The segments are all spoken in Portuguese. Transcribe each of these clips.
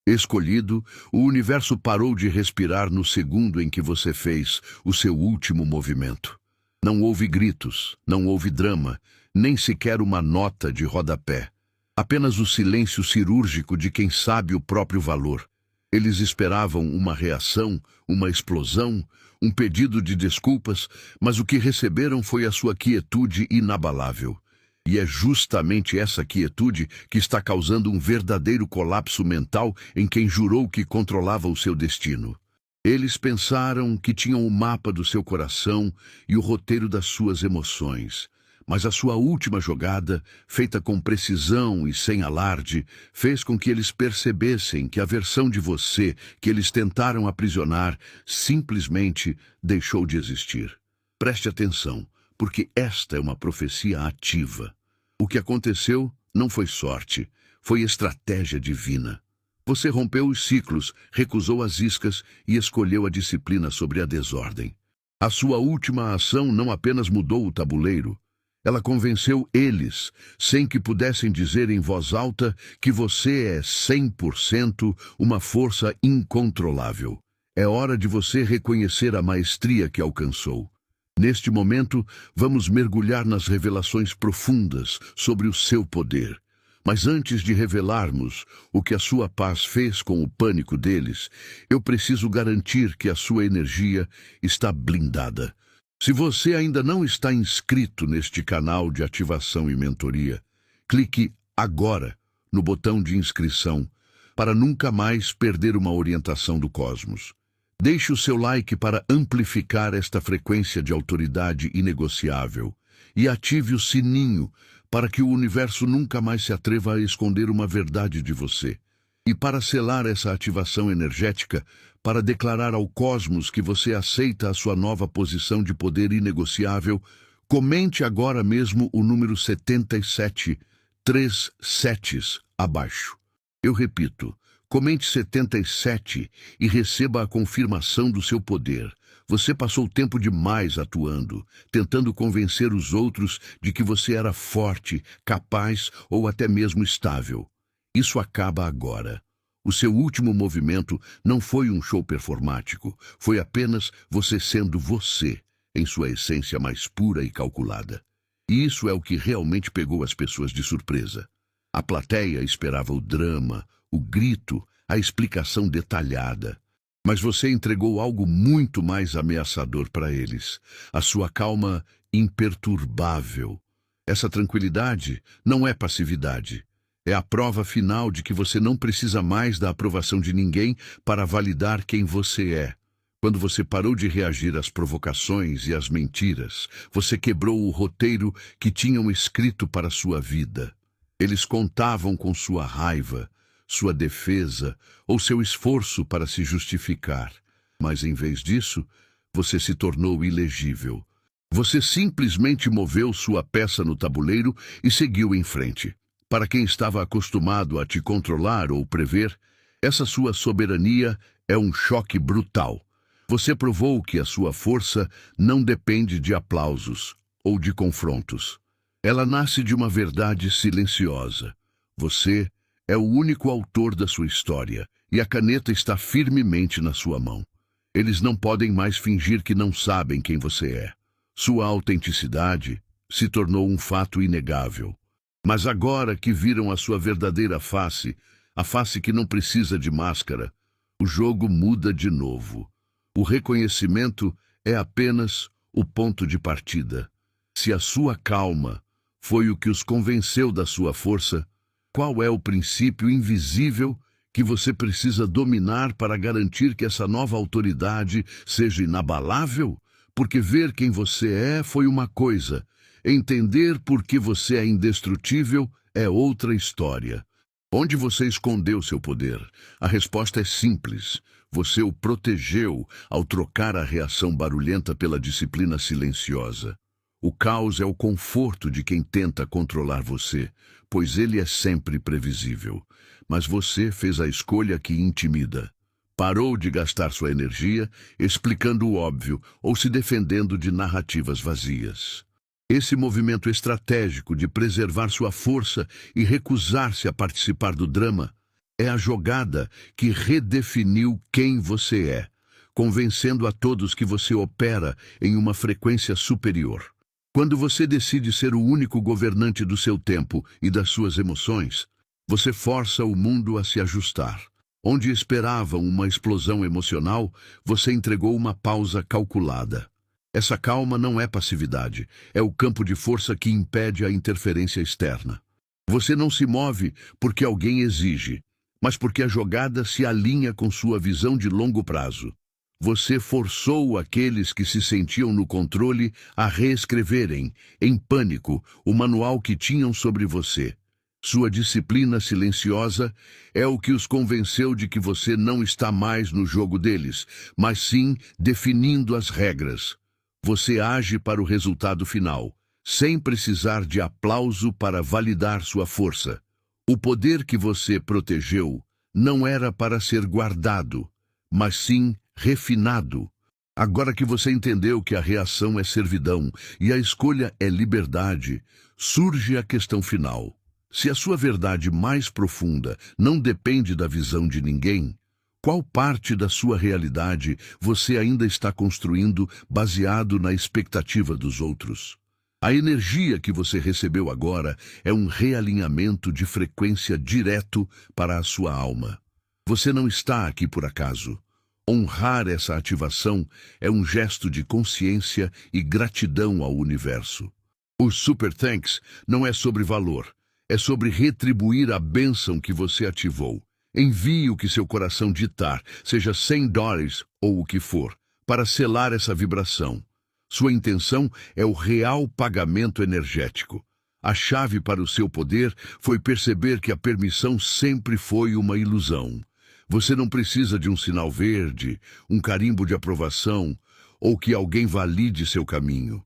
Escolhido, o universo parou de respirar no segundo em que você fez o seu último movimento. Não houve gritos, não houve drama, nem sequer uma nota de rodapé. Apenas o silêncio cirúrgico de quem sabe o próprio valor. Eles esperavam uma reação, uma explosão, um pedido de desculpas, mas o que receberam foi a sua quietude inabalável. E é justamente essa quietude que está causando um verdadeiro colapso mental em quem jurou que controlava o seu destino. Eles pensaram que tinham o mapa do seu coração e o roteiro das suas emoções. Mas a sua última jogada, feita com precisão e sem alarde, fez com que eles percebessem que a versão de você que eles tentaram aprisionar simplesmente deixou de existir. Preste atenção, porque esta é uma profecia ativa. O que aconteceu não foi sorte, foi estratégia divina. Você rompeu os ciclos, recusou as iscas e escolheu a disciplina sobre a desordem. A sua última ação não apenas mudou o tabuleiro, ela convenceu eles, sem que pudessem dizer em voz alta, que você é 100% uma força incontrolável. É hora de você reconhecer a maestria que alcançou. Neste momento, vamos mergulhar nas revelações profundas sobre o seu poder. Mas antes de revelarmos o que a sua paz fez com o pânico deles, eu preciso garantir que a sua energia está blindada. Se você ainda não está inscrito neste canal de ativação e mentoria, clique agora no botão de inscrição para nunca mais perder uma orientação do cosmos. Deixe o seu like para amplificar esta frequência de autoridade inegociável e ative o sininho para que o universo nunca mais se atreva a esconder uma verdade de você. E para selar essa ativação energética, para declarar ao cosmos que você aceita a sua nova posição de poder inegociável, comente agora mesmo o número 77, 3 setes abaixo. Eu repito, comente 77 e receba a confirmação do seu poder. Você passou tempo demais atuando, tentando convencer os outros de que você era forte, capaz ou até mesmo estável. Isso acaba agora. O seu último movimento não foi um show performático, foi apenas você sendo você, em sua essência mais pura e calculada. E isso é o que realmente pegou as pessoas de surpresa. A plateia esperava o drama, o grito, a explicação detalhada. Mas você entregou algo muito mais ameaçador para eles, a sua calma imperturbável. Essa tranquilidade não é passividade. É a prova final de que você não precisa mais da aprovação de ninguém para validar quem você é. Quando você parou de reagir às provocações e às mentiras, você quebrou o roteiro que tinham escrito para a sua vida. Eles contavam com sua raiva, sua defesa ou seu esforço para se justificar. Mas em vez disso, você se tornou ilegível. Você simplesmente moveu sua peça no tabuleiro e seguiu em frente. Para quem estava acostumado a te controlar ou prever, essa sua soberania é um choque brutal. Você provou que a sua força não depende de aplausos ou de confrontos. Ela nasce de uma verdade silenciosa. Você é o único autor da sua história e a caneta está firmemente na sua mão. Eles não podem mais fingir que não sabem quem você é. Sua autenticidade se tornou um fato inegável. Mas agora que viram a sua verdadeira face, a face que não precisa de máscara, o jogo muda de novo. O reconhecimento é apenas o ponto de partida. Se a sua calma foi o que os convenceu da sua força, qual é o princípio invisível que você precisa dominar para garantir que essa nova autoridade seja inabalável? Porque ver quem você é foi uma coisa, entender por que você é indestrutível é outra história. Onde você escondeu seu poder? A resposta é simples. Você o protegeu ao trocar a reação barulhenta pela disciplina silenciosa. O caos é o conforto de quem tenta controlar você, pois ele é sempre previsível. Mas você fez a escolha que intimida. Parou de gastar sua energia explicando o óbvio ou se defendendo de narrativas vazias. Esse movimento estratégico de preservar sua força e recusar-se a participar do drama É a jogada que redefiniu quem você é, convencendo a todos que você opera em uma frequência superior. Quando você decide ser o único governante do seu tempo e das suas emoções, você força o mundo a se ajustar. Onde esperavam uma explosão emocional, você entregou uma pausa calculada. Essa calma não é passividade, é o campo de força que impede a interferência externa. Você não se move porque alguém exige, mas porque a jogada se alinha com sua visão de longo prazo. Você forçou aqueles que se sentiam no controle a reescreverem, em pânico, o manual que tinham sobre você. Sua disciplina silenciosa é o que os convenceu de que você não está mais no jogo deles, mas sim definindo as regras. Você age para o resultado final, sem precisar de aplauso para validar sua força. O poder que você protegeu não era para ser guardado, mas sim refinado. Agora que você entendeu que a reação é servidão e a escolha é liberdade, surge a questão final. Se a sua verdade mais profunda não depende da visão de ninguém, qual parte da sua realidade você ainda está construindo baseado na expectativa dos outros? A energia que você recebeu agora é um realinhamento de frequência direto para a sua alma. Você não está aqui por acaso. Honrar essa ativação é um gesto de consciência e gratidão ao universo. O Super Thanks não é sobre valor, é sobre retribuir a bênção que você ativou. Envie o que seu coração ditar, seja $100 ou o que for, para selar essa vibração. Sua intenção é o real pagamento energético. A chave para o seu poder foi perceber que a permissão sempre foi uma ilusão. Você não precisa de um sinal verde, um carimbo de aprovação ou que alguém valide seu caminho.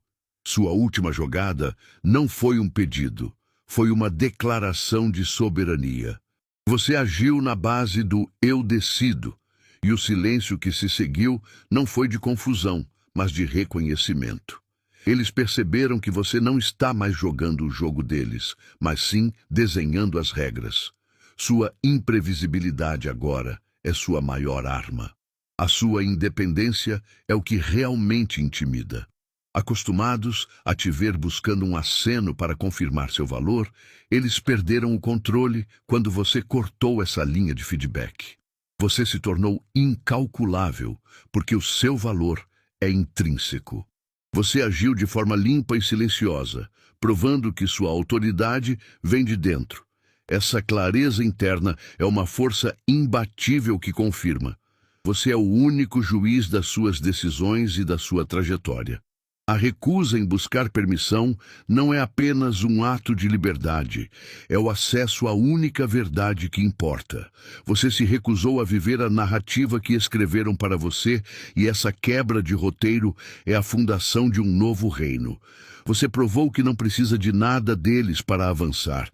Sua última jogada não foi um pedido, foi uma declaração de soberania. Você agiu na base do "eu decido", e o silêncio que se seguiu não foi de confusão, mas de reconhecimento. Eles perceberam que você não está mais jogando o jogo deles, mas sim desenhando as regras. Sua imprevisibilidade agora é sua maior arma. A sua independência é o que realmente intimida. Acostumados a te ver buscando um aceno para confirmar seu valor, eles perderam o controle quando você cortou essa linha de feedback. Você se tornou incalculável, porque o seu valor é intrínseco. Você agiu de forma limpa e silenciosa, provando que sua autoridade vem de dentro. Essa clareza interna é uma força imbatível que confirma: você é o único juiz das suas decisões e da sua trajetória. A recusa em buscar permissão não é apenas um ato de liberdade, é o acesso à única verdade que importa. Você se recusou a viver a narrativa que escreveram para você, e essa quebra de roteiro é a fundação de um novo reino. Você provou que não precisa de nada deles para avançar.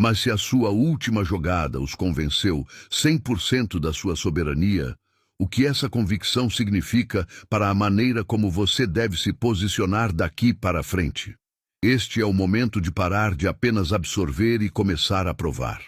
Mas se a sua última jogada os convenceu 100% da sua soberania, o que essa convicção significa para a maneira como você deve se posicionar daqui para frente? Este é o momento de parar de apenas absorver e começar a provar.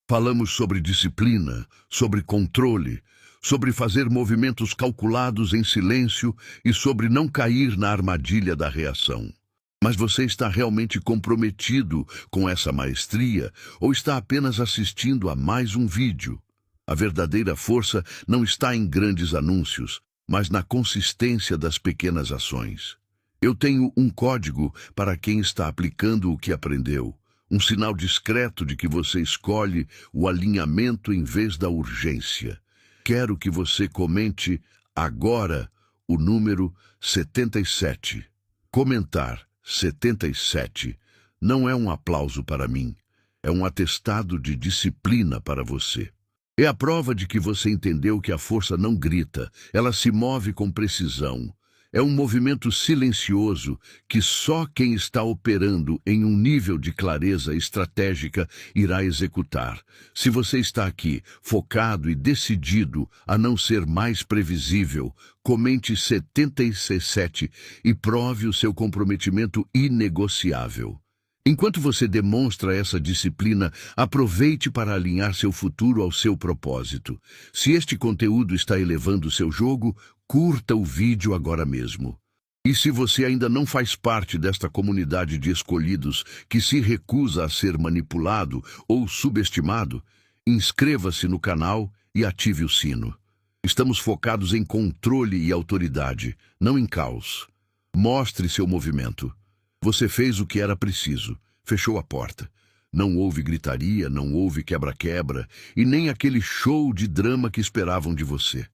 Falamos sobre disciplina, sobre controle, sobre fazer movimentos calculados em silêncio e sobre não cair na armadilha da reação. Mas você está realmente comprometido com essa maestria ou está apenas assistindo a mais um vídeo? A verdadeira força não está em grandes anúncios, mas na consistência das pequenas ações. Eu tenho um código para quem está aplicando o que aprendeu, um sinal discreto de que você escolhe o alinhamento em vez da urgência. Quero que você comente agora o número 77. Comentar 77 não é um aplauso para mim, é um atestado de disciplina para você. É a prova de que você entendeu que a força não grita, ela se move com precisão. É um movimento silencioso que só quem está operando em um nível de clareza estratégica irá executar. Se você está aqui, focado e decidido a não ser mais previsível, comente 77 e prove o seu comprometimento inegociável. Enquanto você demonstra essa disciplina, aproveite para alinhar seu futuro ao seu propósito. Se este conteúdo está elevando seu jogo, curta o vídeo agora mesmo. E se você ainda não faz parte desta comunidade de escolhidos que se recusa a ser manipulado ou subestimado, inscreva-se no canal e ative o sino. Estamos focados em controle e autoridade, não em caos. Mostre seu movimento. Você fez o que era preciso, fechou a porta. Não houve gritaria, não houve quebra-quebra e nem aquele show de drama que esperavam de você.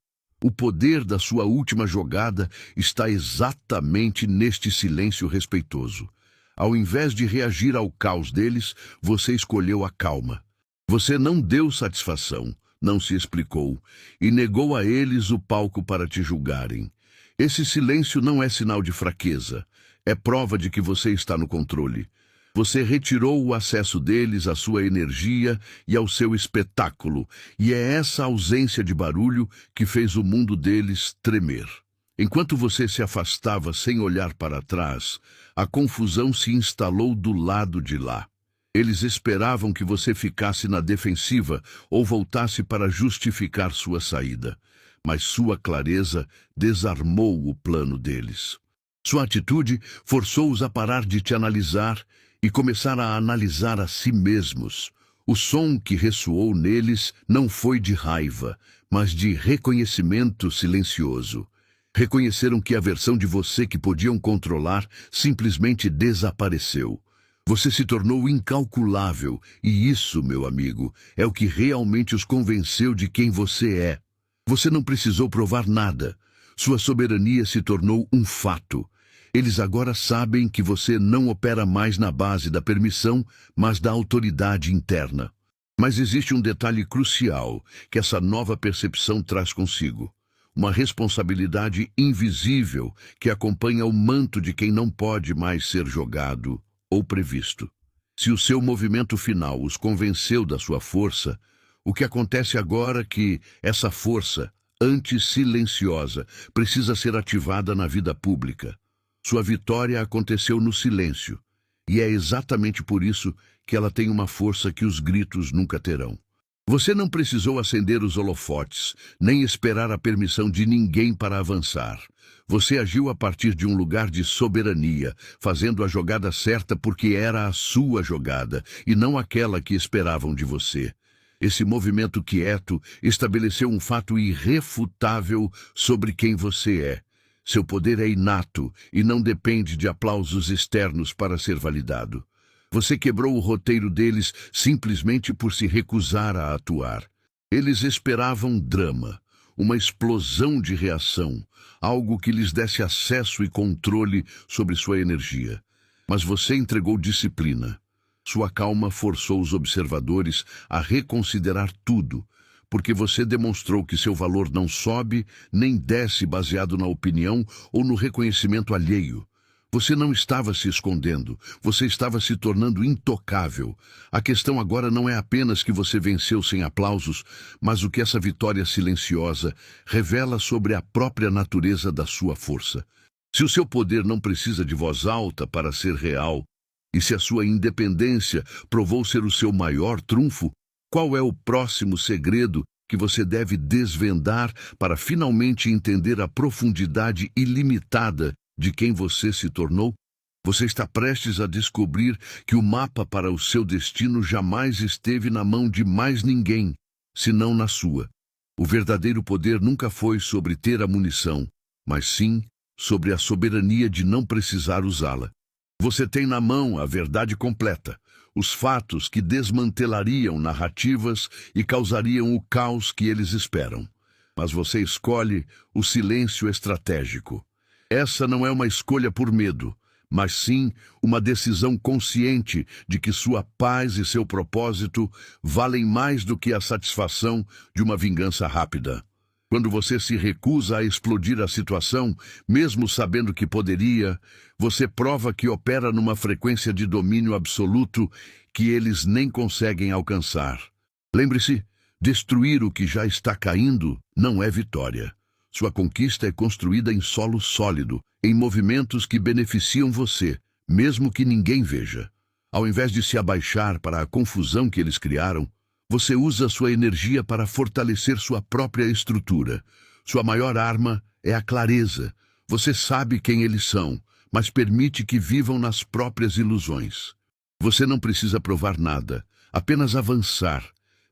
O poder da sua última jogada está exatamente neste silêncio respeitoso. Ao invés de reagir ao caos deles, você escolheu a calma. Você não deu satisfação, não se explicou e negou a eles o palco para te julgarem. Esse silêncio não é sinal de fraqueza, é prova de que você está no controle. Você retirou o acesso deles à sua energia e ao seu espetáculo, e é essa ausência de barulho que fez o mundo deles tremer. Enquanto você se afastava sem olhar para trás, a confusão se instalou do lado de lá. Eles esperavam que você ficasse na defensiva ou voltasse para justificar sua saída, mas sua clareza desarmou o plano deles. Sua atitude forçou-os a parar de te analisar e começar a analisar a si mesmos. O som que ressoou neles não foi de raiva, mas de reconhecimento silencioso. Reconheceram que a versão de você que podiam controlar simplesmente desapareceu. Você se tornou incalculável, e isso, meu amigo, é o que realmente os convenceu de quem você é. Você não precisou provar nada. Sua soberania se tornou um fato. Eles agora sabem que você não opera mais na base da permissão, mas da autoridade interna. Mas existe um detalhe crucial que essa nova percepção traz consigo. Uma responsabilidade invisível que acompanha o manto de quem não pode mais ser jogado ou previsto. Se o seu movimento final os convenceu da sua força, o que acontece agora é que essa força, antes silenciosa, precisa ser ativada na vida pública. Sua vitória aconteceu no silêncio, e é exatamente por isso que ela tem uma força que os gritos nunca terão. Você não precisou acender os holofotes, nem esperar a permissão de ninguém para avançar. Você agiu a partir de um lugar de soberania, fazendo a jogada certa porque era a sua jogada, e não aquela que esperavam de você. Esse movimento quieto estabeleceu um fato irrefutável sobre quem você é. Seu poder é inato e não depende de aplausos externos para ser validado. Você quebrou o roteiro deles simplesmente por se recusar a atuar. Eles esperavam drama, uma explosão de reação, algo que lhes desse acesso e controle sobre sua energia. Mas você entregou disciplina. Sua calma forçou os observadores a reconsiderar tudo, porque você demonstrou que seu valor não sobe nem desce baseado na opinião ou no reconhecimento alheio. Você não estava se escondendo, você estava se tornando intocável. A questão agora não é apenas que você venceu sem aplausos, mas o que essa vitória silenciosa revela sobre a própria natureza da sua força. Se o seu poder não precisa de voz alta para ser real, e se a sua independência provou ser o seu maior trunfo, qual é o próximo segredo que você deve desvendar para finalmente entender a profundidade ilimitada de quem você se tornou? Você está prestes a descobrir que o mapa para o seu destino jamais esteve na mão de mais ninguém, senão na sua. O verdadeiro poder nunca foi sobre ter a munição, mas sim sobre a soberania de não precisar usá-la. Você tem na mão a verdade completa, os fatos que desmantelariam narrativas e causariam o caos que eles esperam. Mas você escolhe o silêncio estratégico. Essa não é uma escolha por medo, mas sim uma decisão consciente de que sua paz e seu propósito valem mais do que a satisfação de uma vingança rápida. Quando você se recusa a explodir a situação, mesmo sabendo que poderia, você prova que opera numa frequência de domínio absoluto que eles nem conseguem alcançar. Lembre-se, destruir o que já está caindo não é vitória. Sua conquista é construída em solo sólido, em movimentos que beneficiam você, mesmo que ninguém veja. Ao invés de se abaixar para a confusão que eles criaram, você usa sua energia para fortalecer sua própria estrutura. Sua maior arma é a clareza. Você sabe quem eles são, mas permite que vivam nas próprias ilusões. Você não precisa provar nada, apenas avançar,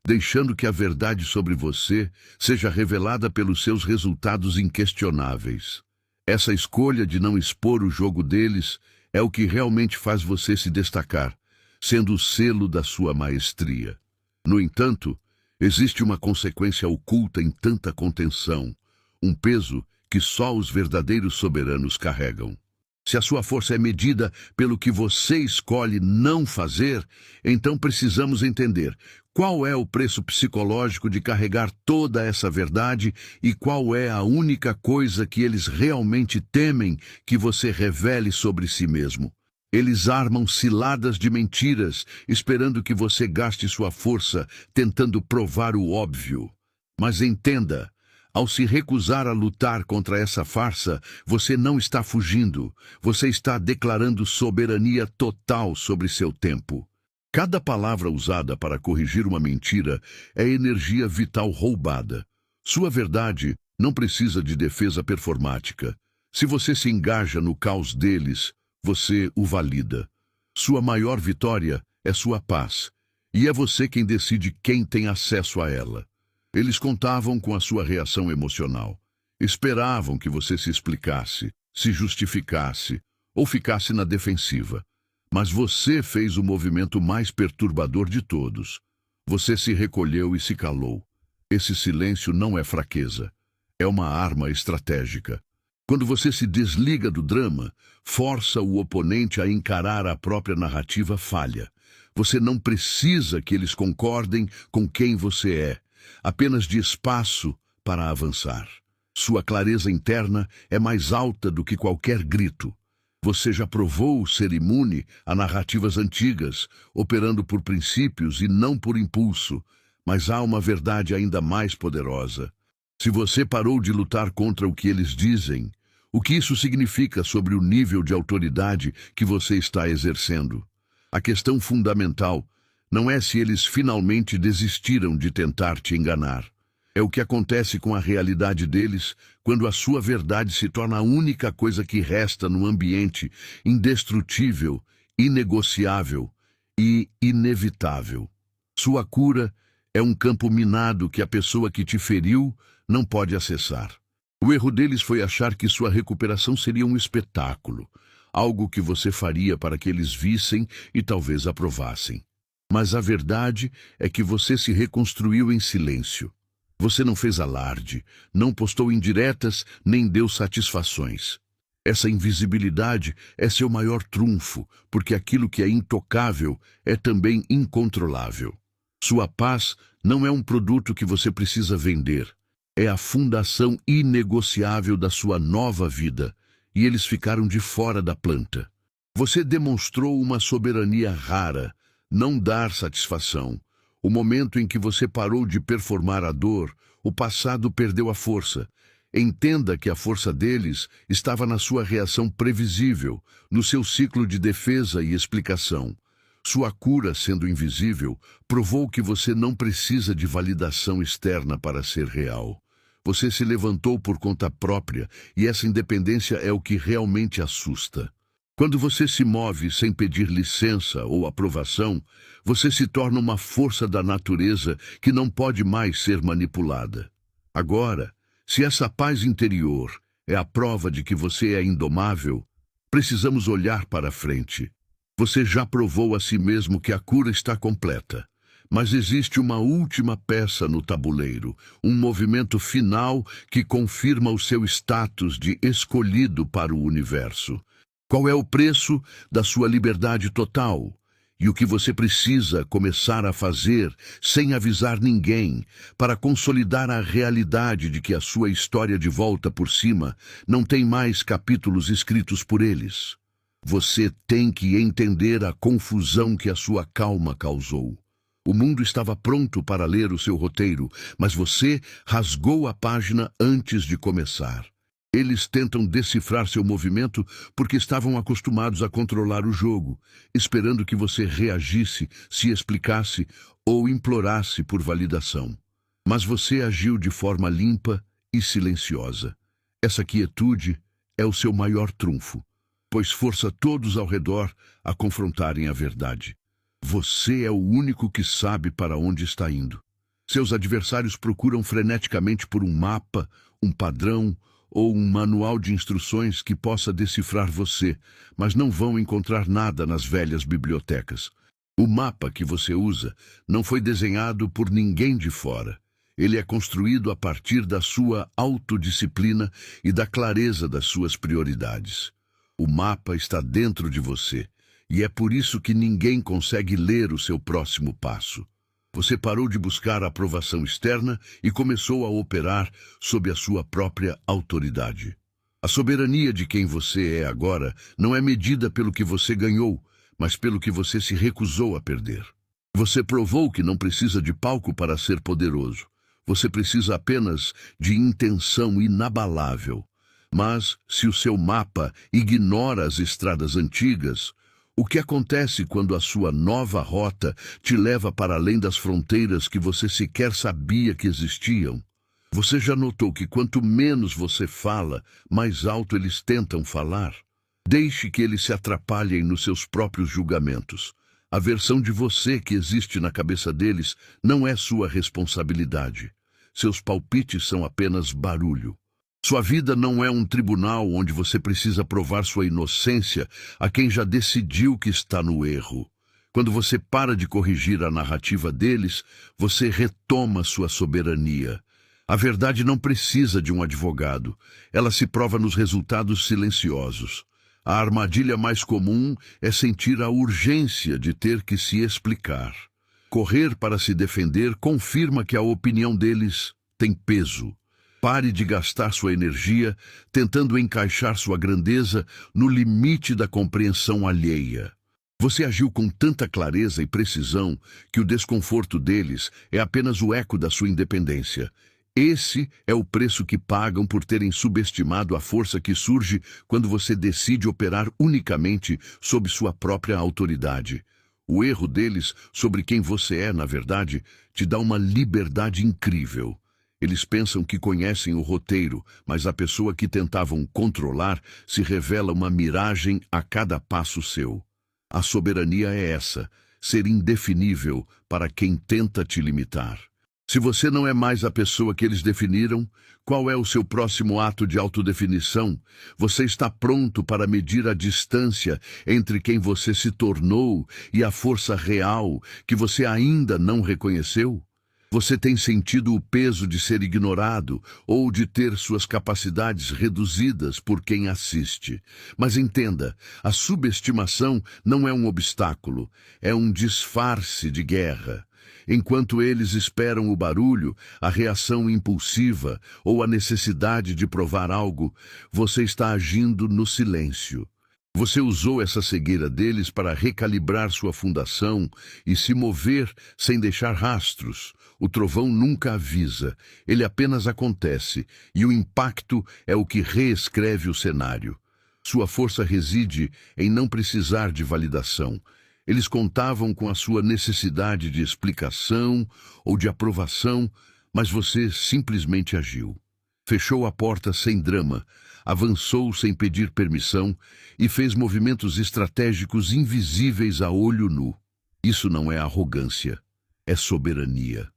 deixando que a verdade sobre você seja revelada pelos seus resultados inquestionáveis. Essa escolha de não expor o jogo deles é o que realmente faz você se destacar, sendo o selo da sua maestria. No entanto, existe uma consequência oculta em tanta contenção, um peso que só os verdadeiros soberanos carregam. Se a sua força é medida pelo que você escolhe não fazer, então precisamos entender qual é o preço psicológico de carregar toda essa verdade e qual é a única coisa que eles realmente temem que você revele sobre si mesmo. Eles armam ciladas de mentiras, esperando que você gaste sua força tentando provar o óbvio. Mas entenda, ao se recusar a lutar contra essa farsa, você não está fugindo, você está declarando soberania total sobre seu tempo. Cada palavra usada para corrigir uma mentira é energia vital roubada. Sua verdade não precisa de defesa performática. Se você se engaja no caos deles, você o valida. Sua maior vitória é sua paz, e é você quem decide quem tem acesso a ela. Eles contavam com a sua reação emocional. Esperavam que você se explicasse, se justificasse ou ficasse na defensiva. Mas você fez o movimento mais perturbador de todos. Você se recolheu e se calou. Esse silêncio não é fraqueza. É uma arma estratégica. Quando você se desliga do drama, força o oponente a encarar a própria narrativa falha. Você não precisa que eles concordem com quem você é, apenas de espaço para avançar. Sua clareza interna é mais alta do que qualquer grito. Você já provou ser imune a narrativas antigas, operando por princípios e não por impulso, mas há uma verdade ainda mais poderosa. Se você parou de lutar contra o que eles dizem, o que isso significa sobre o nível de autoridade que você está exercendo? A questão fundamental não é se eles finalmente desistiram de tentar te enganar. É o que acontece com a realidade deles quando a sua verdade se torna a única coisa que resta no ambiente indestrutível, inegociável e inevitável. Sua cura é um campo minado que a pessoa que te feriu não pode acessar. O erro deles foi achar que sua recuperação seria um espetáculo, algo que você faria para que eles vissem e talvez aprovassem. Mas a verdade é que você se reconstruiu em silêncio. Você não fez alarde, não postou indiretas, nem deu satisfações. Essa invisibilidade é seu maior trunfo, porque aquilo que é intocável é também incontrolável. Sua paz não é um produto que você precisa vender. É a fundação inegociável da sua nova vida, e eles ficaram de fora da planta. Você demonstrou uma soberania rara, não dar satisfação. O momento em que você parou de performar a dor, o passado perdeu a força. Entenda que a força deles estava na sua reação previsível, no seu ciclo de defesa e explicação. Sua cura, sendo invisível, provou que você não precisa de validação externa para ser real. Você se levantou por conta própria, e essa independência é o que realmente assusta. Quando você se move sem pedir licença ou aprovação, você se torna uma força da natureza que não pode mais ser manipulada. Agora, se essa paz interior é a prova de que você é indomável, precisamos olhar para frente. Você já provou a si mesmo que a cura está completa. Mas existe uma última peça no tabuleiro, um movimento final que confirma o seu status de escolhido para o universo. Qual é o preço da sua liberdade total? E o que você precisa começar a fazer, sem avisar ninguém, para consolidar a realidade de que a sua história de volta por cima não tem mais capítulos escritos por eles? Você tem que entender a confusão que a sua calma causou. O mundo estava pronto para ler o seu roteiro, mas você rasgou a página antes de começar. Eles tentam decifrar seu movimento porque estavam acostumados a controlar o jogo, esperando que você reagisse, se explicasse ou implorasse por validação. Mas você agiu de forma limpa e silenciosa. Essa quietude é o seu maior trunfo, pois força todos ao redor a confrontarem a verdade. Você é o único que sabe para onde está indo. Seus adversários procuram freneticamente por um mapa, um padrão ou um manual de instruções que possa decifrar você, mas não vão encontrar nada nas velhas bibliotecas. O mapa que você usa não foi desenhado por ninguém de fora. Ele é construído a partir da sua autodisciplina e da clareza das suas prioridades. O mapa está dentro de você, e é por isso que ninguém consegue ler o seu próximo passo. Você parou de buscar a aprovação externa e começou a operar sob a sua própria autoridade. A soberania de quem você é agora não é medida pelo que você ganhou, mas pelo que você se recusou a perder. Você provou que não precisa de palco para ser poderoso. Você precisa apenas de intenção inabalável. Mas, se o seu mapa ignora as estradas antigas, o que acontece quando a sua nova rota te leva para além das fronteiras que você sequer sabia que existiam? Você já notou que quanto menos você fala, mais alto eles tentam falar? Deixe que eles se atrapalhem nos seus próprios julgamentos. A versão de você que existe na cabeça deles não é sua responsabilidade. Seus palpites são apenas barulho. Sua vida não é um tribunal onde você precisa provar sua inocência a quem já decidiu que está no erro. Quando você para de corrigir a narrativa deles, você retoma sua soberania. A verdade não precisa de um advogado. Ela se prova nos resultados silenciosos. A armadilha mais comum é sentir a urgência de ter que se explicar. Correr para se defender confirma que a opinião deles tem peso. Pare de gastar sua energia tentando encaixar sua grandeza no limite da compreensão alheia. Você agiu com tanta clareza e precisão que o desconforto deles é apenas o eco da sua independência. Esse é o preço que pagam por terem subestimado a força que surge quando você decide operar unicamente sob sua própria autoridade. O erro deles sobre quem você é, na verdade, te dá uma liberdade incrível. Eles pensam que conhecem o roteiro, mas a pessoa que tentavam controlar se revela uma miragem a cada passo seu. A soberania é essa, ser indefinível para quem tenta te limitar. Se você não é mais a pessoa que eles definiram, qual é o seu próximo ato de autodefinição? Você está pronto para medir a distância entre quem você se tornou e a força real que você ainda não reconheceu? Você tem sentido o peso de ser ignorado ou de ter suas capacidades reduzidas por quem assiste. Mas entenda, a subestimação não é um obstáculo, é um disfarce de guerra. Enquanto eles esperam o barulho, a reação impulsiva ou a necessidade de provar algo, você está agindo no silêncio. Você usou essa cegueira deles para recalibrar sua fundação e se mover sem deixar rastros. O trovão nunca avisa, ele apenas acontece, e o impacto é o que reescreve o cenário. Sua força reside em não precisar de validação. Eles contavam com a sua necessidade de explicação ou de aprovação, mas você simplesmente agiu. Fechou a porta sem drama, avançou sem pedir permissão e fez movimentos estratégicos invisíveis a olho nu. Isso não é arrogância, é soberania.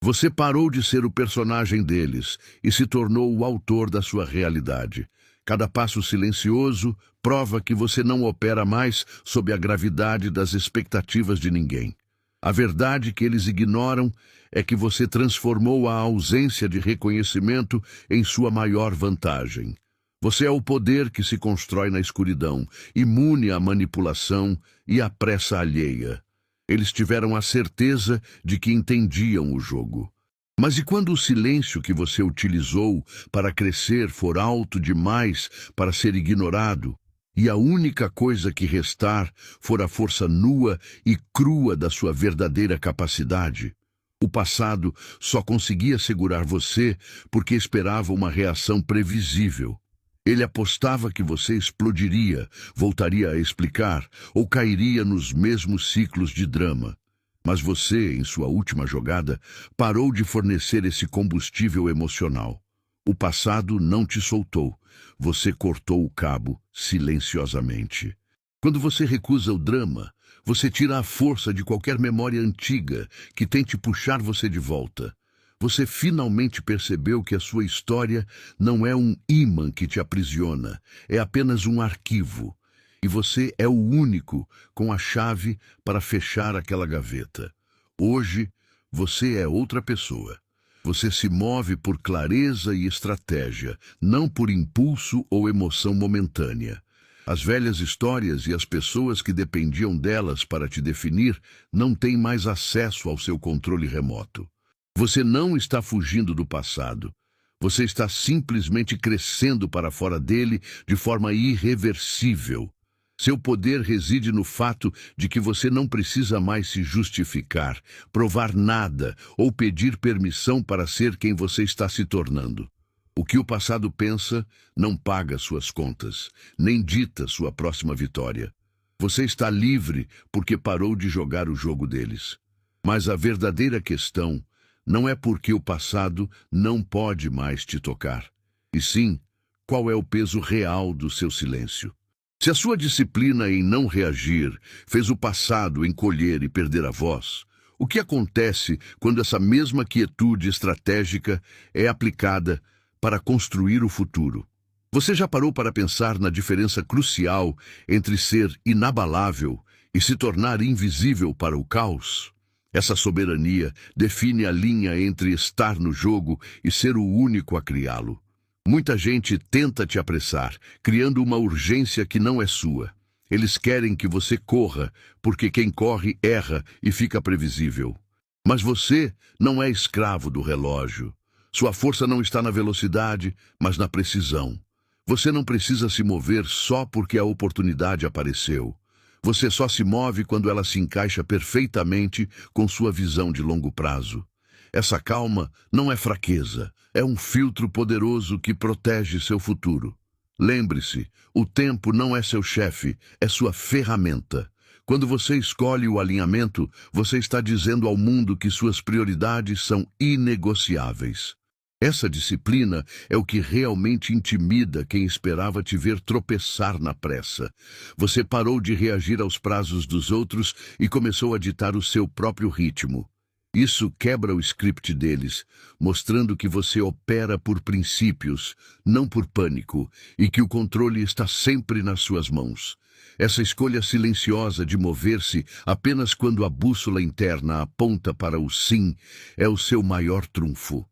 Você parou de ser o personagem deles e se tornou o autor da sua realidade. Cada passo silencioso prova que você não opera mais sob a gravidade das expectativas de ninguém. A verdade que eles ignoram é que você transformou a ausência de reconhecimento em sua maior vantagem. Você é o poder que se constrói na escuridão, imune à manipulação e à pressa alheia. Eles tiveram a certeza de que entendiam o jogo. Mas e quando o silêncio que você utilizou para crescer for alto demais para ser ignorado, e a única coisa que restar for a força nua e crua da sua verdadeira capacidade? O passado só conseguia segurar você porque esperava uma reação previsível. Ele apostava que você explodiria, voltaria a explicar ou cairia nos mesmos ciclos de drama. Mas você, em sua última jogada, parou de fornecer esse combustível emocional. O passado não te soltou. Você cortou o cabo silenciosamente. Quando você recusa o drama, você tira a força de qualquer memória antiga que tente puxar você de volta. Você finalmente percebeu que a sua história não é um ímã que te aprisiona, é apenas um arquivo. E você é o único com a chave para fechar aquela gaveta. Hoje, você é outra pessoa. Você se move por clareza e estratégia, não por impulso ou emoção momentânea. As velhas histórias e as pessoas que dependiam delas para te definir não têm mais acesso ao seu controle remoto. Você não está fugindo do passado. Você está simplesmente crescendo para fora dele de forma irreversível. Seu poder reside no fato de que você não precisa mais se justificar, provar nada ou pedir permissão para ser quem você está se tornando. O que o passado pensa não paga suas contas, nem dita sua próxima vitória. Você está livre porque parou de jogar o jogo deles. Mas a verdadeira questão não é porque o passado não pode mais te tocar, e sim, qual é o peso real do seu silêncio. Se a sua disciplina em não reagir fez o passado encolher e perder a voz, o que acontece quando essa mesma quietude estratégica é aplicada para construir o futuro? Você já parou para pensar na diferença crucial entre ser inabalável e se tornar invisível para o caos? Essa soberania define a linha entre estar no jogo e ser o único a criá-lo. Muita gente tenta te apressar, criando uma urgência que não é sua. Eles querem que você corra, porque quem corre erra e fica previsível. Mas você não é escravo do relógio. Sua força não está na velocidade, mas na precisão. Você não precisa se mover só porque a oportunidade apareceu. Você só se move quando ela se encaixa perfeitamente com sua visão de longo prazo. Essa calma não é fraqueza, é um filtro poderoso que protege seu futuro. Lembre-se, o tempo não é seu chefe, é sua ferramenta. Quando você escolhe o alinhamento, você está dizendo ao mundo que suas prioridades são inegociáveis. Essa disciplina é o que realmente intimida quem esperava te ver tropeçar na pressa. Você parou de reagir aos prazos dos outros e começou a ditar o seu próprio ritmo. Isso quebra o script deles, mostrando que você opera por princípios, não por pânico, e que o controle está sempre nas suas mãos. Essa escolha silenciosa de mover-se apenas quando a bússola interna aponta para o sim é o seu maior trunfo.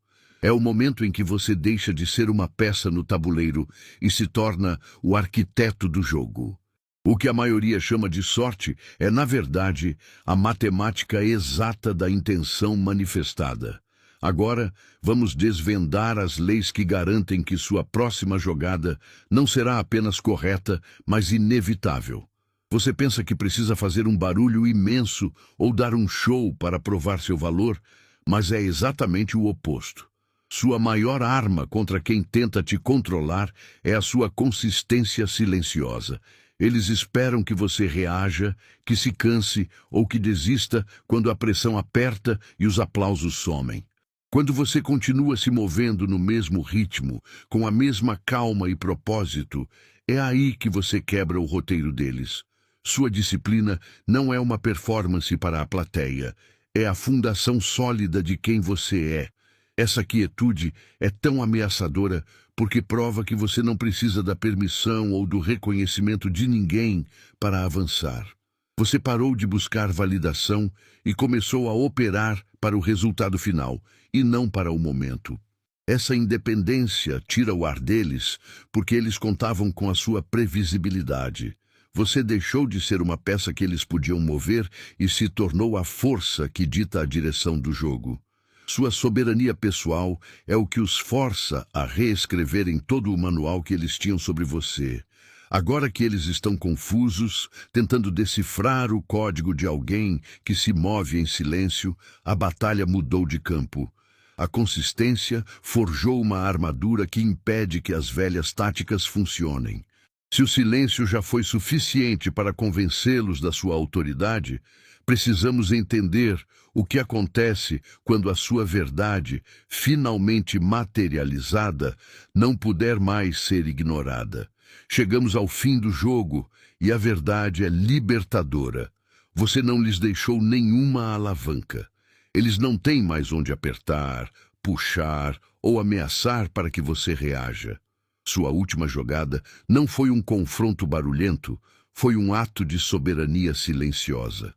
É o momento em que você deixa de ser uma peça no tabuleiro e se torna o arquiteto do jogo. O que a maioria chama de sorte é, na verdade, a matemática exata da intenção manifestada. Agora, vamos desvendar as leis que garantem que sua próxima jogada não será apenas correta, mas inevitável. Você pensa que precisa fazer um barulho imenso ou dar um show para provar seu valor, mas é exatamente o oposto. Sua maior arma contra quem tenta te controlar é a sua consistência silenciosa. Eles esperam que você reaja, que se canse ou que desista quando a pressão aperta e os aplausos somem. Quando você continua se movendo no mesmo ritmo, com a mesma calma e propósito, é aí que você quebra o roteiro deles. Sua disciplina não é uma performance para a plateia, é a fundação sólida de quem você é. Essa quietude é tão ameaçadora porque prova que você não precisa da permissão ou do reconhecimento de ninguém para avançar. Você parou de buscar validação e começou a operar para o resultado final, e não para o momento. Essa independência tira o ar deles, porque eles contavam com a sua previsibilidade. Você deixou de ser uma peça que eles podiam mover e se tornou a força que dita a direção do jogo. Sua soberania pessoal é o que os força a reescreverem todo o manual que eles tinham sobre você. Agora que eles estão confusos, tentando decifrar o código de alguém que se move em silêncio, a batalha mudou de campo. A consistência forjou uma armadura que impede que as velhas táticas funcionem. Se o silêncio já foi suficiente para convencê-los da sua autoridade, precisamos entender o que acontece quando a sua verdade, finalmente materializada, não puder mais ser ignorada. Chegamos ao fim do jogo e a verdade é libertadora. Você não lhes deixou nenhuma alavanca. Eles não têm mais onde apertar, puxar ou ameaçar para que você reaja. Sua última jogada não foi um confronto barulhento, foi um ato de soberania silenciosa.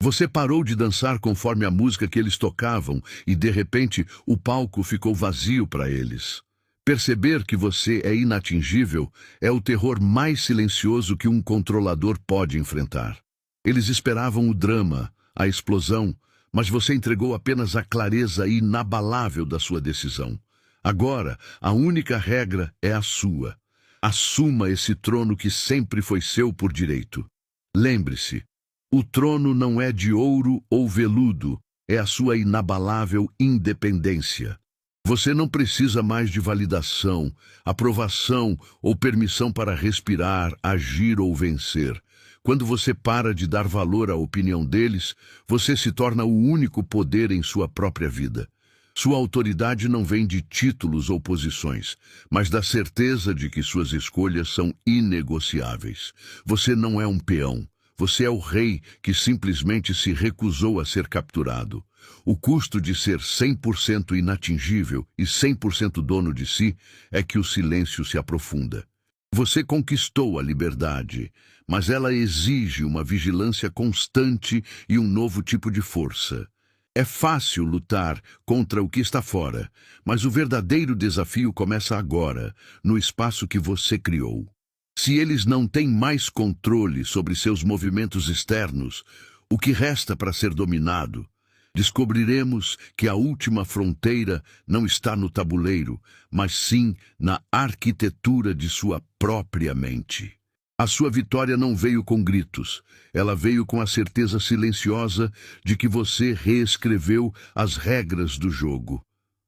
Você parou de dançar conforme a música que eles tocavam e, de repente, o palco ficou vazio para eles. Perceber que você é inatingível é o terror mais silencioso que um controlador pode enfrentar. Eles esperavam o drama, a explosão, mas você entregou apenas a clareza inabalável da sua decisão. Agora, a única regra é a sua. Assuma esse trono que sempre foi seu por direito. Lembre-se, o trono não é de ouro ou veludo, é a sua inabalável independência. Você não precisa mais de validação, aprovação ou permissão para respirar, agir ou vencer. Quando você para de dar valor à opinião deles, você se torna o único poder em sua própria vida. Sua autoridade não vem de títulos ou posições, mas da certeza de que suas escolhas são inegociáveis. Você não é um peão. Você é o rei que simplesmente se recusou a ser capturado. O custo de ser 100% inatingível e 100% dono de si é que o silêncio se aprofunda. Você conquistou a liberdade, mas ela exige uma vigilância constante e um novo tipo de força. É fácil lutar contra o que está fora, mas o verdadeiro desafio começa agora, no espaço que você criou. Se eles não têm mais controle sobre seus movimentos externos, o que resta para ser dominado? Descobriremos que a última fronteira não está no tabuleiro, mas sim na arquitetura de sua própria mente. A sua vitória não veio com gritos, ela veio com a certeza silenciosa de que você reescreveu as regras do jogo.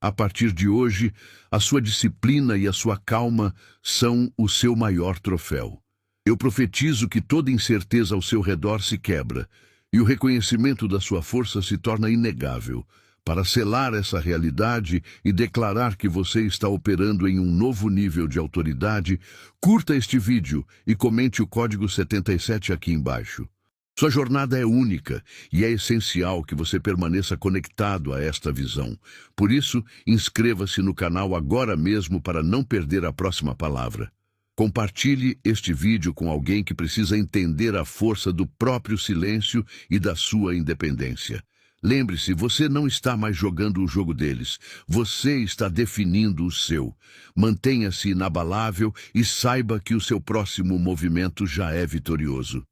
A partir de hoje, a sua disciplina e a sua calma são o seu maior troféu. Eu profetizo que toda incerteza ao seu redor se quebra, e o reconhecimento da sua força se torna inegável. Para selar essa realidade e declarar que você está operando em um novo nível de autoridade, curta este vídeo e comente o código 77 aqui embaixo. Sua jornada é única e é essencial que você permaneça conectado a esta visão. Por isso, inscreva-se no canal agora mesmo para não perder a próxima palavra. Compartilhe este vídeo com alguém que precisa entender a força do próprio silêncio e da sua independência. Lembre-se, você não está mais jogando o jogo deles, você está definindo o seu. Mantenha-se inabalável e saiba que o seu próximo movimento já é vitorioso.